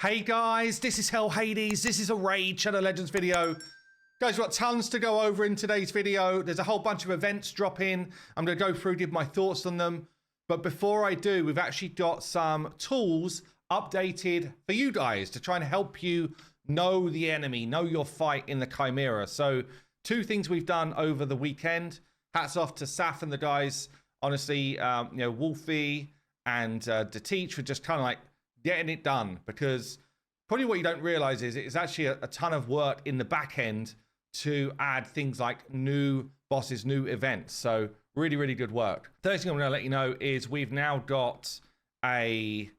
Hey guys, this is Hell Hades. This is a Raid Shadow Legends video. Guys, we've got tons to go over in today's video. There's a whole bunch of events dropping. I'm going to go through, give my thoughts on them. But before I do, we've actually got some tools updated for you guys to try and help you know the enemy, know your fight in the Chimera. So two things we've done over the weekend. Hats off to Saf and the guys. Honestly, Wolfie and DeTeach were just kind of like getting it done, because probably what you don't realize is it's actually a ton of work in the back end to add things like new bosses, new events. So really, really good work. Third thing I'm going to let you know is we've now got a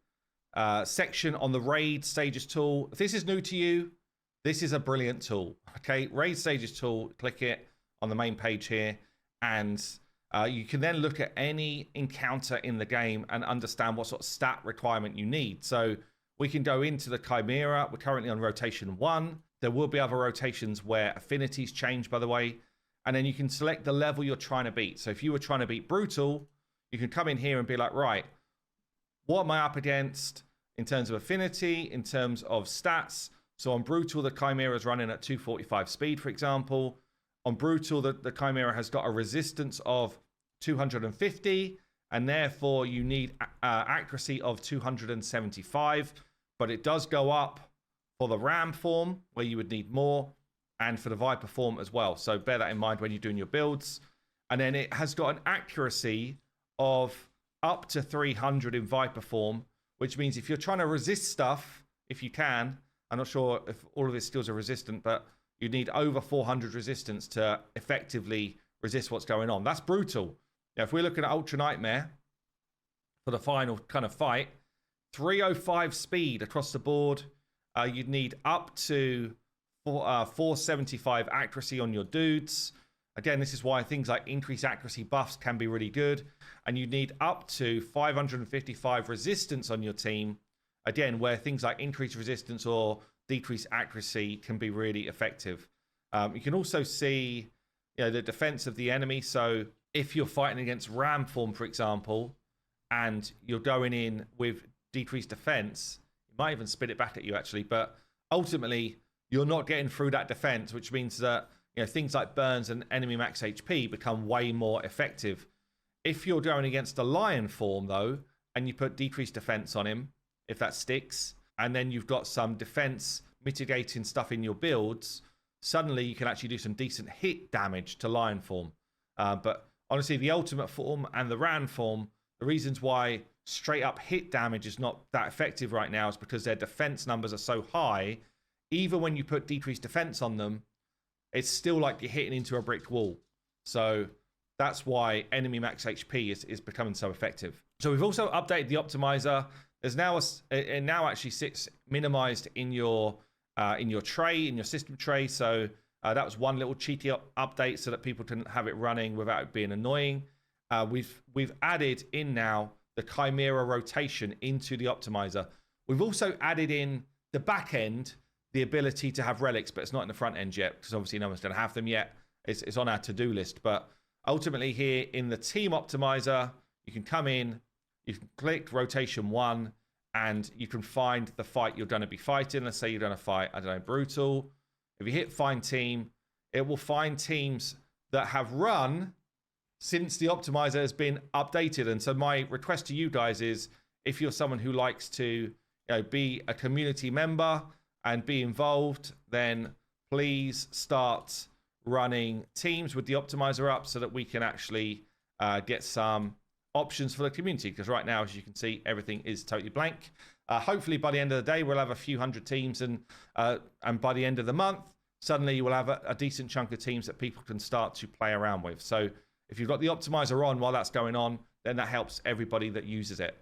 section on the Raid Stages tool. If this is new to you, this is a brilliant tool. Okay, Raid Stages tool, click it on the main page here, and you can then look at any encounter in the game and understand what sort of stat requirement you need. So we can go into the Chimera. We're currently on rotation 1. There will be other rotations where affinities change, by the way. And then you can select the level you're trying to beat. So if you were trying to beat Brutal, you can come in here and be like, right, what am I up against in terms of affinity, in terms of stats? So on Brutal, the Chimera is running at 245 speed, for example. On Brutal, the Chimera has got a resistance of 250, and therefore you need accuracy of 275. But it does go up for the Ram form, where you would need more, and for the Viper form as well. So bear that in mind when you're doing your builds. And then it has got an accuracy of up to 300 in Viper form, which means if you're trying to resist stuff, if you can, I'm not sure if all of his skills are resistant, but you need over 400 resistance to effectively resist what's going on. That's brutal. Now, if we're looking at Ultra Nightmare for the final kind of fight, 305 speed across the board. You'd need up to 475 accuracy on your dudes. Again, this is why things like increased accuracy buffs can be really good. And you need up to 555 resistance on your team. Again, where things like increased resistance or decreased accuracy can be really effective. You can also see, the defense of the enemy. So if you're fighting against Ram form, for example, and you're going in with decreased defense, it might even spit it back at you actually, but ultimately you're not getting through that defense, which means that things like burns and enemy max HP become way more effective. If you're going against a Lion form though, and you put decreased defense on him, if that sticks, and then you've got some defense mitigating stuff in your builds, suddenly you can actually do some decent hit damage to Lion form. But honestly, the Ultimate form and the Ran form, the reasons why straight up hit damage is not that effective right now is because their defense numbers are so high. Even when you put decreased defense on them, it's still like you're hitting into a brick wall. So that's why enemy max HP is becoming so effective. So we've also updated the optimizer. There's now it now actually sits minimized in your tray, in your system tray. So that was one little cheeky update so that people can have it running without it being annoying. We've added in now the Chimera rotation into the optimizer. We've also added in the back end the ability to have relics, but it's not in the front end yet because obviously no one's going to have them yet. It's on our to-do list. But ultimately here in the team optimizer, you can come in, you can click rotation 1, and you can find the fight you're going to be fighting. Let's say you're going to fight, I don't know, Brutal. If you hit find team, it will find teams that have run since the optimizer has been updated. And so my request to you guys is, if you're someone who likes to be a community member and be involved, then please start running teams with the optimizer up so that we can actually get some options for the community, because right now, as you can see, everything is totally blank. Hopefully by the end of the day we'll have a few hundred teams, and by the end of the month suddenly you will have a decent chunk of teams that people can start to play around with. So if you've got the optimizer on while that's going on, then that helps everybody that uses it.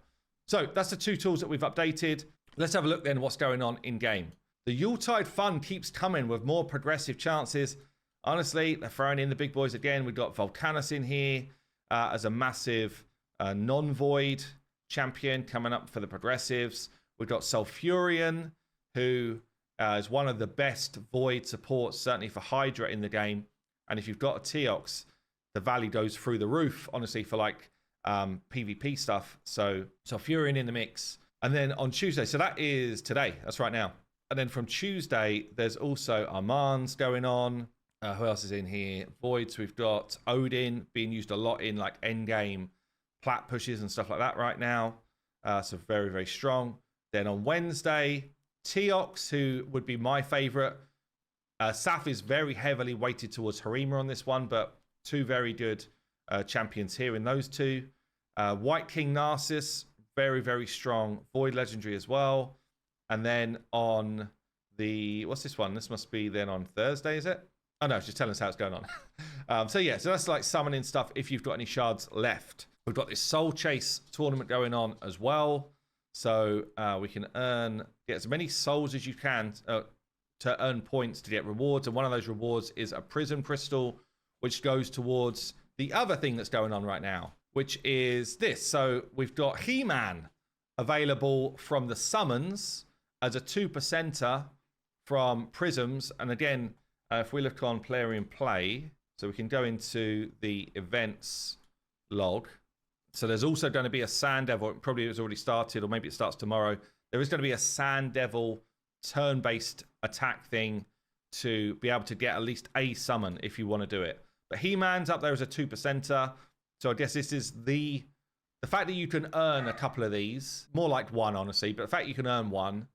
So that's the two tools that we've updated. Let's have a look then what's going on in game. The Yuletide fun keeps coming with more progressive chances. Honestly, they're throwing in the big boys again. We've got Volcanus in here as a massive non-void champion coming up for the progressives. We've got Sulfurion, who is one of the best void supports, certainly for Hydra in the game. And if you've got a Teox, the value goes through the roof, honestly, for like PvP stuff. So Sulfurion in the mix And then on Tuesday, so that is today. That's right now. And then from Tuesday, there's also Armand's going on. Who else is in here? Voids. We've got Odin being used a lot in like endgame plat pushes and stuff like that right now. So very, very strong. Then on Wednesday, Teox, who would be my favorite. Saf is very heavily weighted towards Harima on this one, but two very good champions here in those two. White King Narcissus, very, very strong. Void Legendary as well. And then on the, what's this one? This must be then on Thursday, is it? Oh no, it's just telling us how it's going on. So yeah, so that's like summoning stuff if you've got any shards left. We've got this Soul Chase tournament going on as well. So we can get as many souls as you can to earn points to get rewards. And one of those rewards is a Prism Crystal, which goes towards the other thing that's going on right now, which is this. So we've got He-Man available from the summons as a 2%er from Prisms. And again, if we look on Player in Play, so we can go into the events log. So there's also going to be a Sand Devil. Probably it's already started, or maybe it starts tomorrow. There is going to be a Sand Devil turn-based attack thing to be able to get at least a summon if you want to do it. But He-Man's up there as a 2%er. So I guess this is the fact that you can earn a couple of these, more like one, honestly, but the fact you can earn one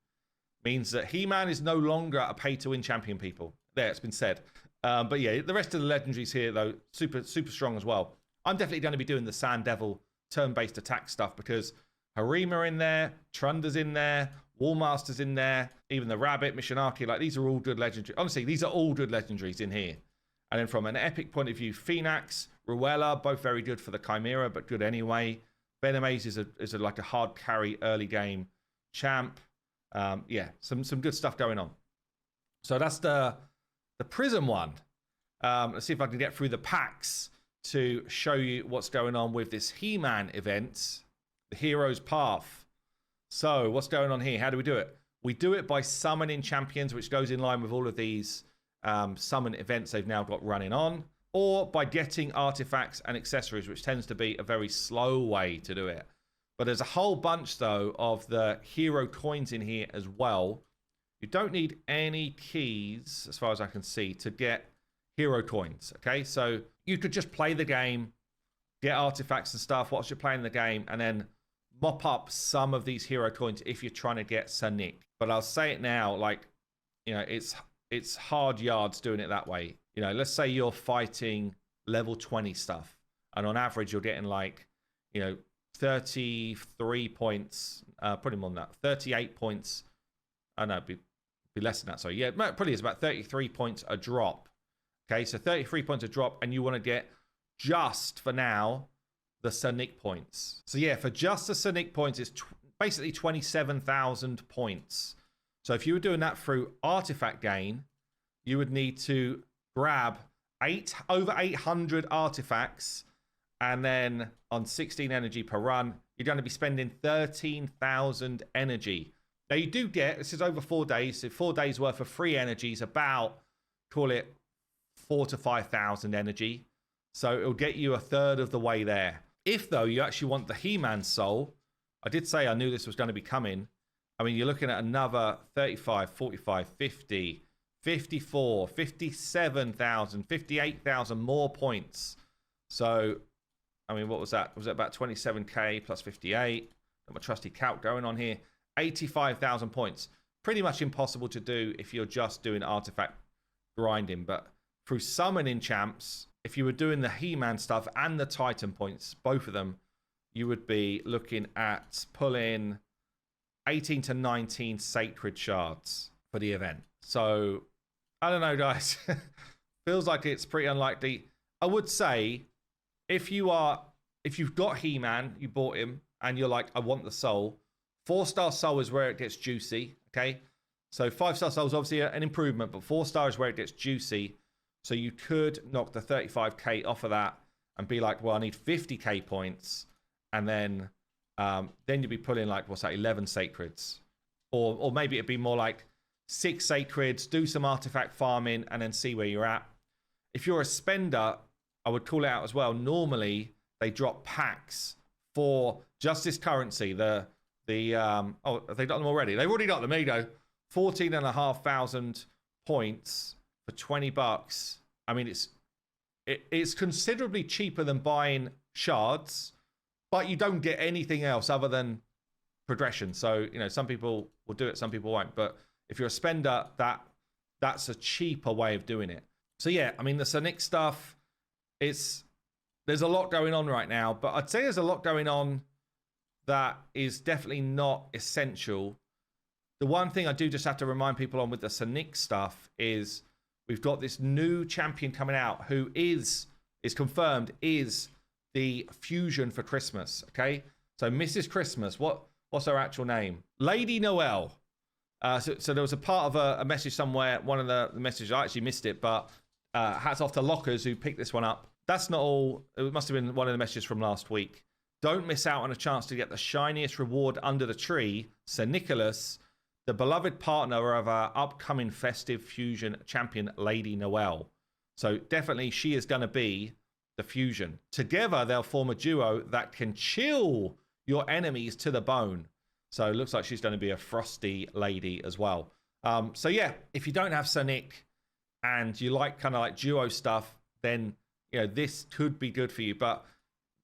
means that He-Man is no longer a pay-to-win champion, people. There, it's been said. But yeah, the rest of the legendaries here, though, super, super strong as well. I'm definitely going to be doing the Sand Devil turn-based attack stuff because Harima in there, Trunda's in there, Wallmaster's in there, even the Rabbit, Mishinaki, like these are all good legendaries. Honestly, these are all good legendaries in here. And then from an epic point of view, Phoenix, Ruella, both very good for the Chimera, but good anyway. Venomaze is like a hard carry early game champ. Yeah, some good stuff going on. So that's the Prism one. Let's see if I can get through the packs to show you what's going on with this He-Man event, the Hero's Path. So what's going on here? How do we do it? We do it by summoning champions, which goes in line with all of these summon events they've now got running on, or by getting artifacts and accessories, which tends to be a very slow way to do it. But there's a whole bunch, though, of the hero coins in here as well. You don't need any keys, as far as I can see, to get hero coins, okay? So you could just play the game, get artifacts and stuff whilst you're playing the game, and then mop up some of these hero coins if you're trying to get Sonic. But I'll say it now, like, you know, it's hard yards doing it that way. You know, let's say you're fighting level 20 stuff, and on average you're getting like, you know, 33 points, probably more than that, 38 points. I know, be less than that, sorry. Yeah, probably is about 33 points a drop. Okay, so 33 points a drop, and you want to get, just for now, the Sonic points. So yeah, for just the Sonic points, it's basically 27,000 points. So if you were doing that through artifact gain, you would need to grab over 800 artifacts, and then on 16 energy per run, you're going to be spending 13,000 energy. Now you do get, this is over 4 days, so 4 days worth of free energy is about, call it 4,000 to 5,000 energy. So it'll get you a third of the way there. If though you actually want the He-Man soul, I did say I knew this was going to be coming. I mean, you're looking at another 35, 45, 50, 54, 57,000, 58,000 more points. So, I mean, what was that? Was it about 27k plus 58? Got my trusty calc going on here. 85,000 points. Pretty much impossible to do if you're just doing artifact grinding. But through summoning champs, if you were doing the He-Man stuff and the Titan points, both of them, you would be looking at pulling 18 to 19 sacred shards for the event. So, I don't know, guys. Feels like it's pretty unlikely. I would say, if you've got He-Man, you bought him, and you're like, I want the soul, 4-star soul is where it gets juicy, okay? So 5-star soul is obviously an improvement, but 4-star is where it gets juicy. So you could knock the 35k off of that and be like, well, I need 50k points, and then you'd be pulling like, what's that, 11 sacreds, or maybe it'd be more like 6 sacreds, do some artifact farming, and then see where you're at. If you're a spender, I would call it out as well. Normally, they drop packs for just this currency, the the oh, have they got them already? They've already got them. There you go. 14,500 points for $20. I mean, it's considerably cheaper than buying shards, but you don't get anything else other than progression. So, you know, some people will do it, some people won't. But if you're a spender, that's a cheaper way of doing it. So yeah, I mean, the Sonic stuff, there's a lot going on right now, but I'd say there's a lot going on that is definitely not essential. The one thing I do just have to remind people on with the Sonic stuff is we've got this new champion coming out who is confirmed is the fusion for Christmas. Okay, so Mrs. Christmas, what's her actual name? Lady Noel. So there was a part of a message somewhere. One of the messages, I actually missed it, but hats off to Lockers who picked this one up. That's not all. It must have been one of the messages from last week. Don't miss out on a chance to get the shiniest reward under the tree. Sir Nicholas, the beloved partner of our upcoming festive fusion champion, Lady Noel. So definitely she is going to be the fusion. Together, they'll form a duo that can chill your enemies to the bone. So it looks like she's going to be a frosty lady as well. So yeah, if you don't have Sonic and you like kind of like duo stuff, then you know this could be good for you. But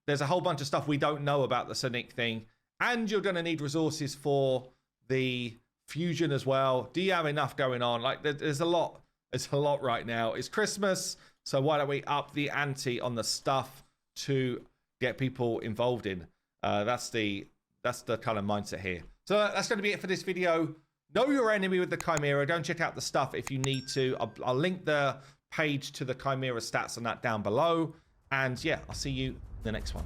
there's a whole bunch of stuff we don't know about the Sonic thing, and you're going to need resources for the fusion as well. Do you have enough going on? Like there's a lot. It's a lot right now. It's Christmas, so why don't we up the ante on the stuff to get people involved in? That's the kind of mindset here. So that's going to be it for this video. Know your enemy with the Chimera. Go and check out the stuff if you need to. I'll link the page to the Chimera stats on that down below. And yeah, I'll see you in the next one.